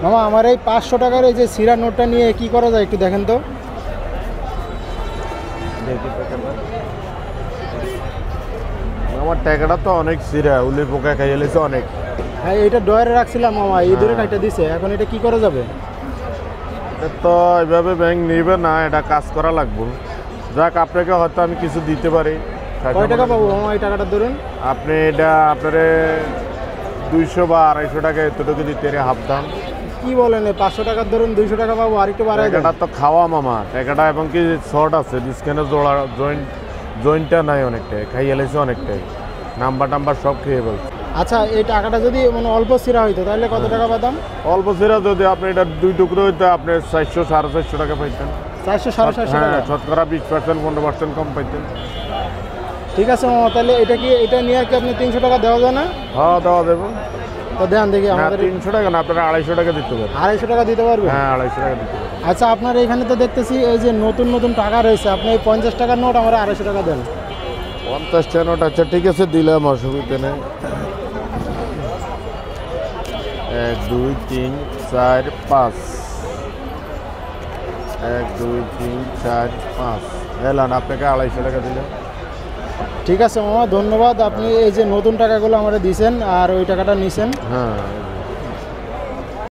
মামা আমার এই 500 টাকার এই যে সিরা নোটটা নিয়ে কি করা যায় একটু দেখেন তো। আমার টাকাটা তো অনেক সিরা উলি পোকা খাইয়ে লেছে অনেক। হ্যাঁ এটা ডয়ারে রাখছিলাম মামা, এই দূরে কাইটা দিছে, এখন এটা কি করা যাবে? তো এইভাবে ব্যাংক নিবে না, এটা কাজ করা লাগবে। যাক আপনাকে হয়তো আমি কিছু দিতে পারি। কয় টাকা পাবো মামা এই টাকাটা ধরুন? আপনি এটা আপনারে 200 বা 250 টাকা এতটুকু দিতে পারি, হাফ দাম। কি বলেন 500 টাকার ধরুন 200 টাকা পাবো, আর একটু বাড়াই দেন। টাকাটা তো খাওয়া মামা, টাকাটা এবং কি শর্ট আছে, ডিসকাউন্টে জোড়া জয়েন্টটা নাই, অনেকটাই খাইয়ে লেছে, অনেকটাই নাম্বার সব খেয়ে বলছে। আচ্ছা এই টাকাটা যদি মানে অল্প সিরা হইতো তাহলে কত টাকা পেতাম? অল্প সিরা যদি আপনি এটা 2 টুকরো হইতো আপনি 400 450 টাকা পাইতেন। 400 450 টাকা? হ্যাঁ, শতকরা 20% 15% কম পাইতেন। ঠিক আছে মামা, তাহলে এটা নিয়ে কি আপনি 300 টাকা দেওয়া যায় না? হ্যাঁ দেওয়া দেবো। তো দেন দেখি আমাদের। 300 টাকা না, আপনারা 250 টাকা দিতে পারবেন। 250 টাকা দিতে পারবেন? হ্যাঁ 250 টাকা দিতে পারবেন। আচ্ছা আপনার এখানে তো দেখতেছি এই যে নতুন নতুন টাকা রয়েছে, আপনি এই 50 টাকার নোট আমার 250 টাকা দেন। 50 টাকা নোট, আচ্ছা ঠিক আছে দিলাম, অসুবিধা নেই। 1 2 3 4 5 1 2 3 4 5 এলান আপনাকে 250 টাকা দিলাম। ঠিক আছে মামা, ধন্যবাদ। আপনি এই যে নতুন টাকাগুলো আমাদের দিয়েছেন আর ওই টাকাটা নিছেন। হ্যাঁ